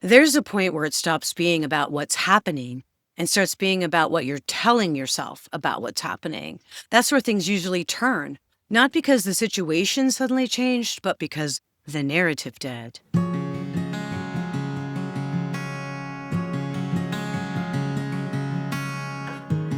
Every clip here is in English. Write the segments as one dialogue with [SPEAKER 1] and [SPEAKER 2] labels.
[SPEAKER 1] There's a point where it stops being about what's happening and starts being about what you're telling yourself about what's happening. That's where things usually turn, not because the situation suddenly changed, but because the narrative did.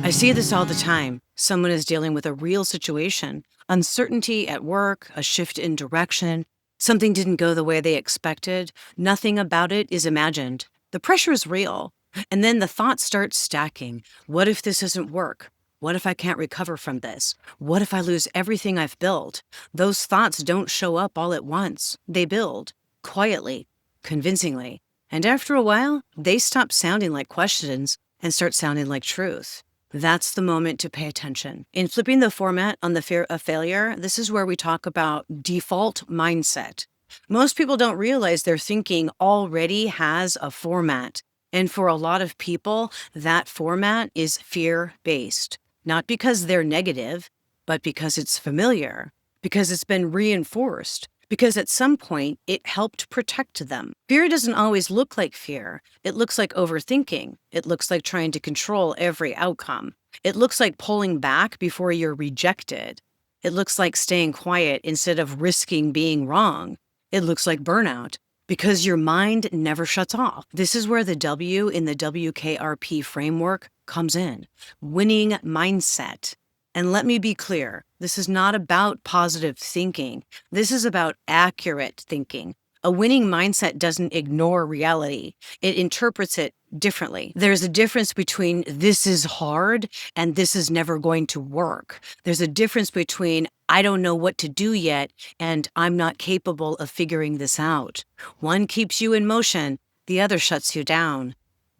[SPEAKER 1] I see this all the time. Someone is dealing with a real situation, uncertainty at work, a shift in direction. Something didn't go the way they expected. Nothing about it is imagined. The pressure is real. And then the thoughts start stacking. What if this doesn't work? What if I can't recover from this? What if I lose everything I've built? Those thoughts don't show up all at once. They build, quietly, convincingly. And after a while, they stop sounding like questions and start sounding like truth. That's the moment to pay attention. In flipping the format on the fear of failure, this is where we talk about default mindset. Most people don't realize their thinking already has a format. And for a lot of people, that format is fear-based. Not because they're negative, but because it's familiar, because it's been reinforced, because at some point it helped protect them. Fear doesn't always look like fear. It looks like overthinking. It looks like trying to control every outcome. It looks like pulling back before you're rejected. It looks like staying quiet instead of risking being wrong. It looks like burnout because your mind never shuts off. This is where the W in the WKRP framework comes in. Winning mindset. And let me be clear, this is not about positive thinking. This is about accurate thinking. A winning mindset doesn't ignore reality. It interprets it differently. There's a difference between this is hard and this is never going to work. There's a difference between I don't know what to do yet and I'm not capable of figuring this out. One keeps you in motion, the other shuts you down.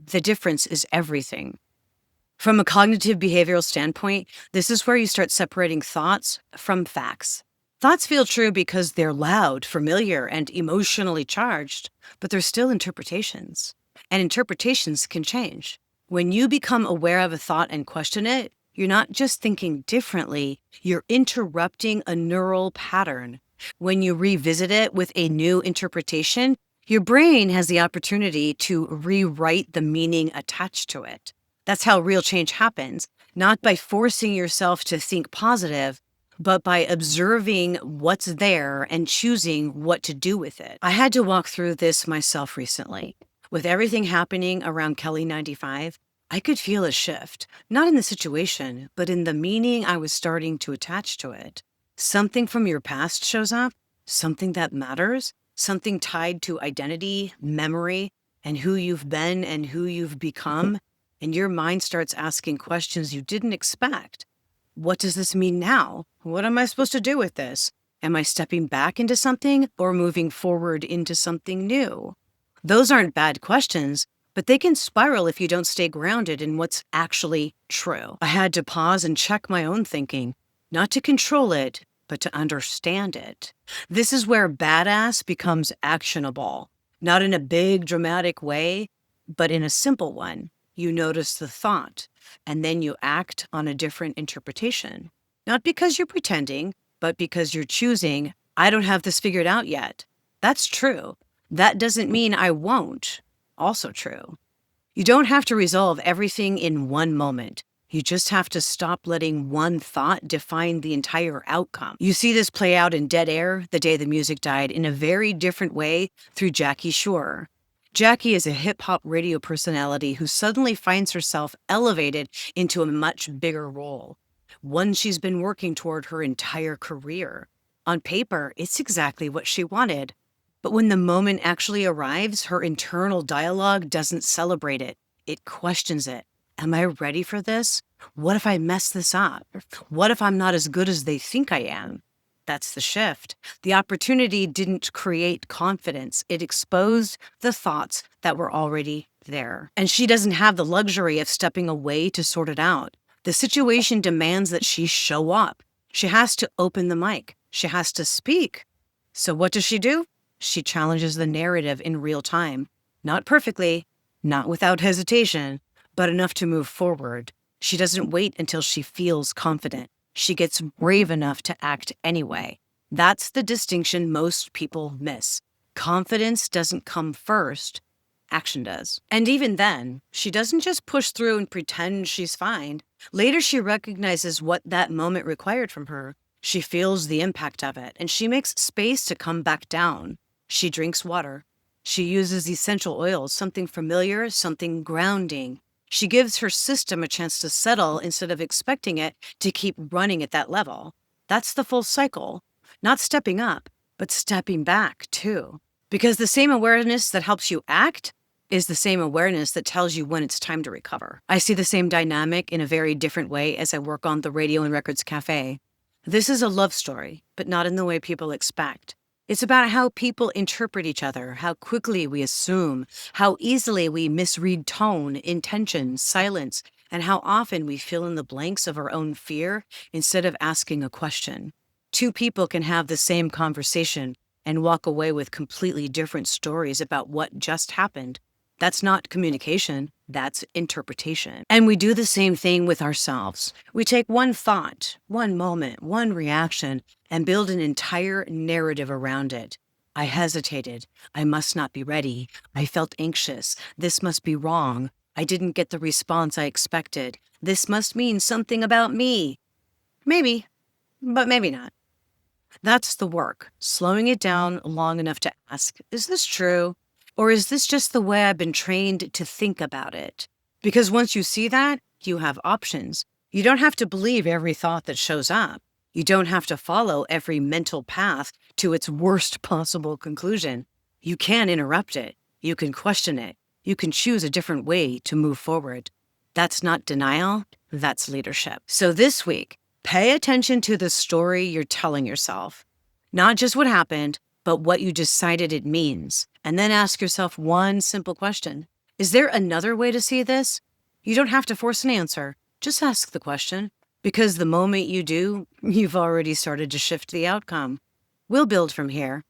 [SPEAKER 1] The difference is everything. From a cognitive behavioral standpoint, this is where you start separating thoughts from facts. Thoughts feel true because they're loud, familiar, and emotionally charged, but they're still interpretations. And interpretations can change. When you become aware of a thought and question it, you're not just thinking differently, you're interrupting a neural pattern. When you revisit it with a new interpretation, your brain has the opportunity to rewrite the meaning attached to it. That's how real change happens, not by forcing yourself to think positive, but by observing what's there and choosing what to do with it. I had to walk through this myself recently. With everything happening around Kelly 95, I could feel a shift, not in the situation, but in the meaning I was starting to attach to it. Something from your past shows up, something that matters, something tied to identity, memory, and who you've been and who you've become. And your mind starts asking questions you didn't expect. What does this mean now? What am I supposed to do with this? Am I stepping back into something or moving forward into something new? Those aren't bad questions, but they can spiral if you don't stay grounded in what's actually true. I had to pause and check my own thinking, not to control it, but to understand it. This is where badass becomes actionable, not in a big dramatic way, but in a simple one. You notice the thought, and then you act on a different interpretation. Not because you're pretending, but because you're choosing, I don't have this figured out yet. That's true. That doesn't mean I won't. Also true. You don't have to resolve everything in one moment. You just have to stop letting one thought define the entire outcome. You see this play out in Dead Air, The Day the Music Died, in a very different way through Jackie Shure. Jackie is a hip-hop radio personality who suddenly finds herself elevated into a much bigger role, one she's been working toward her entire career. On paper, it's exactly what she wanted. But when the moment actually arrives, her internal dialogue doesn't celebrate it. It questions it. Am I ready for this? What if I mess this up? What if I'm not as good as they think I am? That's the shift. The opportunity didn't create confidence. It exposed the thoughts that were already there. And she doesn't have the luxury of stepping away to sort it out. The situation demands that she show up. She has to open the mic. She has to speak. So what does she do? She challenges the narrative in real time. Not perfectly, not without hesitation, but enough to move forward. She doesn't wait until she feels confident. She gets brave enough to act anyway. That's the distinction most people miss. Confidence doesn't come first. action does. And even then, she doesn't just push through and pretend she's fine. Later, she recognizes what that moment required from her. She feels the impact of it, and she makes space to come back down. She drinks water. She uses essential oils, something familiar, something grounding. She gives her system a chance to settle instead of expecting it to keep running at that level. That's the full cycle. Not stepping up, but stepping back, too. Because the same awareness that helps you act is the same awareness that tells you when it's time to recover. I see the same dynamic in a very different way as I work on the Radio and Records Cafe. This is a love story, but not in the way people expect. It's about how people interpret each other, how quickly we assume, how easily we misread tone, intention, silence, and how often we fill in the blanks of our own fear instead of asking a question. Two people can have the same conversation and walk away with completely different stories about what just happened. That's not communication, that's interpretation. And we do the same thing with ourselves. We take one thought, one moment, one reaction, and build an entire narrative around it. I hesitated. I must not be ready. I felt anxious. This must be wrong. I didn't get the response I expected. This must mean something about me. Maybe, but maybe not. That's the work, slowing it down long enough to ask, is this true? Or is this just the way I've been trained to think about it? Because once you see that, you have options. You don't have to believe every thought that shows up. You don't have to follow every mental path to its worst possible conclusion. You can interrupt it. You can question it. You can choose a different way to move forward. That's not denial, that's leadership. So this week, pay attention to the story you're telling yourself. Not just what happened, but what you decided it means. And then ask yourself one simple question. Is there another way to see this? You don't have to force an answer. Just ask the question. Because the moment you do, you've already started to shift the outcome. We'll build from here.